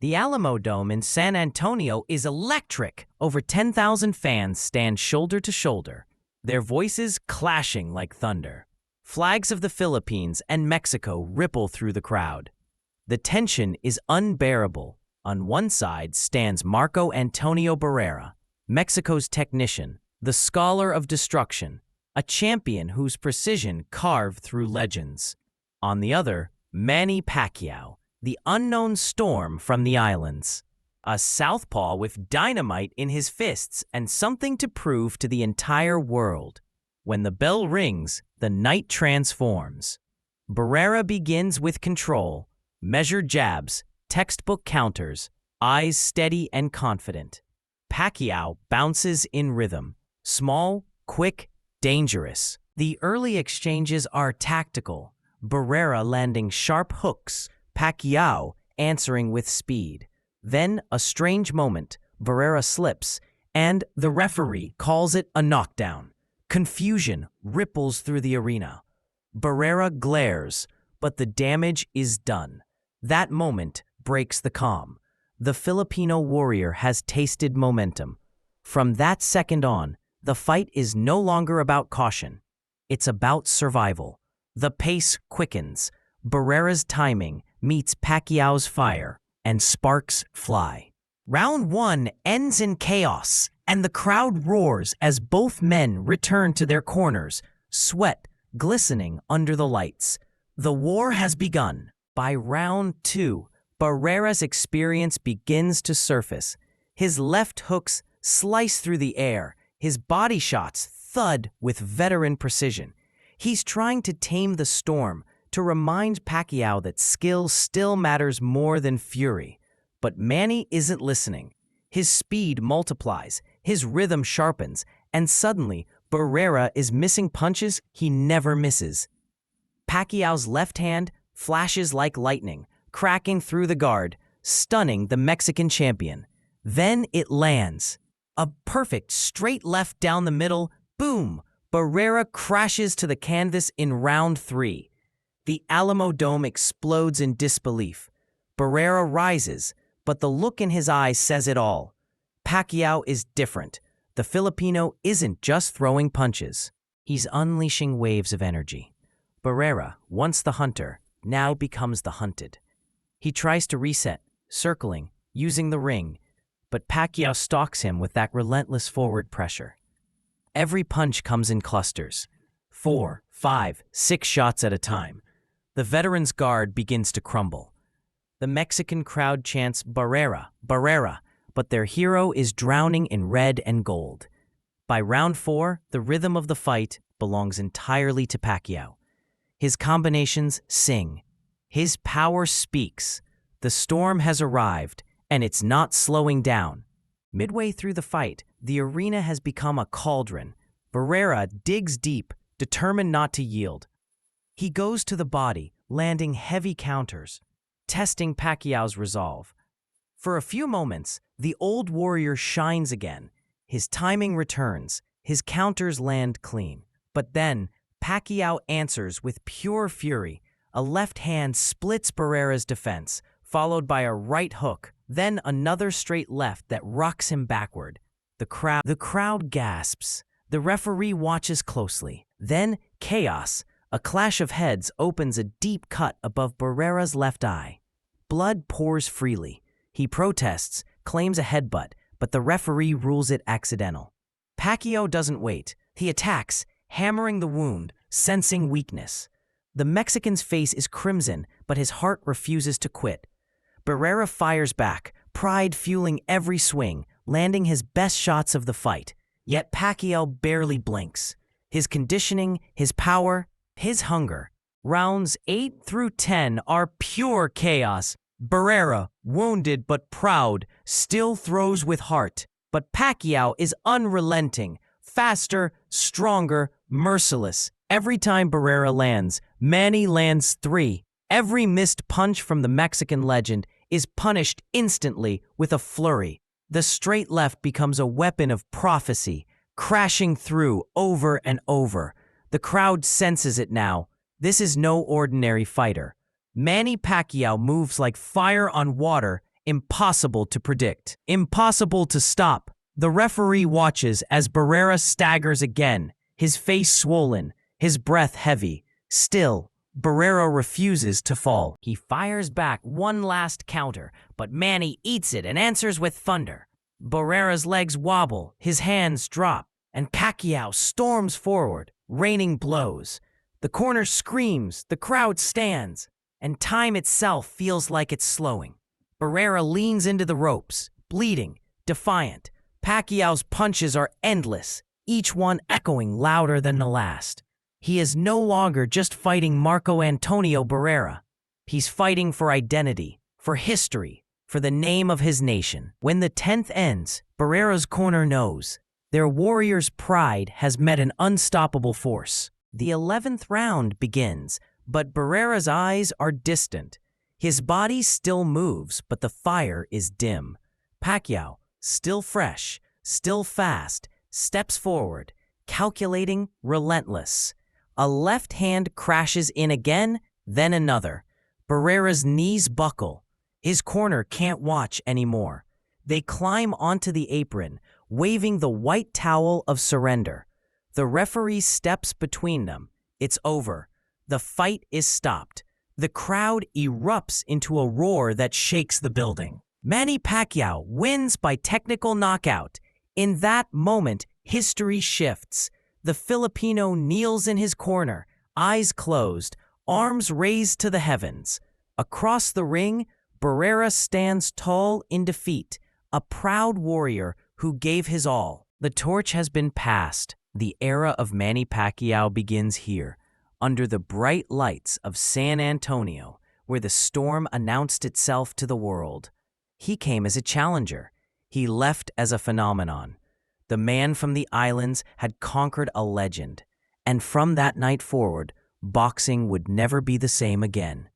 The Alamo Dome in San Antonio is electric. Over 10,000 fans stand shoulder to shoulder, their voices clashing like thunder. Flags of the Philippines and Mexico ripple through the crowd. The tension is unbearable. On one side stands Marco Antonio Barrera, Mexico's technician, the scholar of destruction, a champion whose precision carved through legends. On the other, Manny Pacquiao, the unknown storm from the islands, a southpaw with dynamite in his fists and something to prove to the entire world. When the bell rings, the night transforms. Barrera begins with control, measured jabs, textbook counters, eyes steady and confident. Pacquiao bounces in rhythm, small, quick, dangerous. The early exchanges are tactical, Barrera landing sharp hooks, Pacquiao answering with speed. Then, a strange moment, Barrera slips, and the referee calls it a knockdown. Confusion ripples through the arena. Barrera glares, but the damage is done. That moment breaks the calm. The Filipino warrior has tasted momentum. From that second on, the fight is no longer about caution. It's about survival. The pace quickens. Barrera's timing meets Pacquiao's fire, and sparks fly. Round 1 ends in chaos, and the crowd roars as both men return to their corners, sweat glistening under the lights. The war has begun. By round 2, Barrera's experience begins to surface. His left hooks slice through the air, his body shots thud with veteran precision. He's trying to tame the storm, to remind Pacquiao that skill still matters more than fury. But Manny isn't listening. His speed multiplies, his rhythm sharpens, and suddenly Barrera is missing punches he never misses. Pacquiao's left hand flashes like lightning, cracking through the guard, stunning the Mexican champion. Then it lands. A perfect straight left down the middle, boom! Barrera crashes to the canvas in round 3. The Alamo Dome explodes in disbelief. Barrera rises, but the look in his eyes says it all. Pacquiao is different. The Filipino isn't just throwing punches. He's unleashing waves of energy. Barrera, once the hunter, now becomes the hunted. He tries to reset, circling, using the ring, but Pacquiao stalks him with that relentless forward pressure. Every punch comes in clusters, 4, 5, 6 shots at a time. The veteran's guard begins to crumble. The Mexican crowd chants Barrera, Barrera, but their hero is drowning in red and gold. By round 4, the rhythm of the fight belongs entirely to Pacquiao. His combinations sing. His power speaks. The storm has arrived, and it's not slowing down. Midway through the fight, the arena has become a cauldron. Barrera digs deep, determined not to yield. He goes to the body, landing heavy counters, testing Pacquiao's resolve. For a few moments, the old warrior shines again. His timing returns, his counters land clean. But then, Pacquiao answers with pure fury. A left hand splits Barrera's defense, followed by a right hook, then another straight left that rocks him backward. The crowd gasps. The referee watches closely. Then, chaos. A clash of heads opens a deep cut above Barrera's left eye. Blood pours freely. He protests, claims a headbutt, but the referee rules it accidental. Pacquiao doesn't wait. He attacks, hammering the wound, sensing weakness. The Mexican's face is crimson, but his heart refuses to quit. Barrera fires back, pride fueling every swing, landing his best shots of the fight. Yet Pacquiao barely blinks. His conditioning, his power, his hunger. Rounds 8 through 10 are pure chaos. Barrera, wounded but proud, still throws with heart. But Pacquiao is unrelenting, faster, stronger, merciless. Every time Barrera lands, Manny lands 3. Every missed punch from the Mexican legend is punished instantly with a flurry. The straight left becomes a weapon of prophecy, crashing through over and over. The crowd senses it now. This is no ordinary fighter. Manny Pacquiao moves like fire on water, Impossible to predict. Impossible to stop. The referee watches as Barrera staggers again, his face swollen, his breath heavy. Still, Barrera refuses to fall. He fires back one last counter, but Manny eats it and answers with thunder. Barrera's legs wobble, his hands drop, and Pacquiao storms forward, raining blows. The corner screams, the crowd stands, and time itself feels like it's slowing. Barrera leans into the ropes, bleeding, defiant. Pacquiao's punches are endless, each one echoing louder than the last. He is no longer just fighting Marco Antonio Barrera. He's fighting for identity, for history, for the name of his nation. When the 10th ends, Barrera's corner knows their warrior's pride has met an unstoppable force. The 11th round begins, but Barrera's eyes are distant. His body still moves, but the fire is dim. Pacquiao, still fresh, still fast, steps forward, calculating, relentless. A left hand crashes in again, then another. Barrera's knees buckle. His corner can't watch anymore. They climb onto the apron, waving the white towel of surrender. The referee steps between them. It's over. The fight is stopped. The crowd erupts into a roar that shakes the building. Manny Pacquiao wins by technical knockout. In that moment, history shifts. The Filipino kneels in his corner, eyes closed, arms raised to the heavens. Across the ring, Barrera stands tall in defeat, a proud warrior who gave his all. The torch has been passed. The era of Manny Pacquiao begins here, under the bright lights of San Antonio, where the storm announced itself to the world. He came as a challenger. He left as a phenomenon. The man from the islands had conquered a legend, and from that night forward, boxing would never be the same again.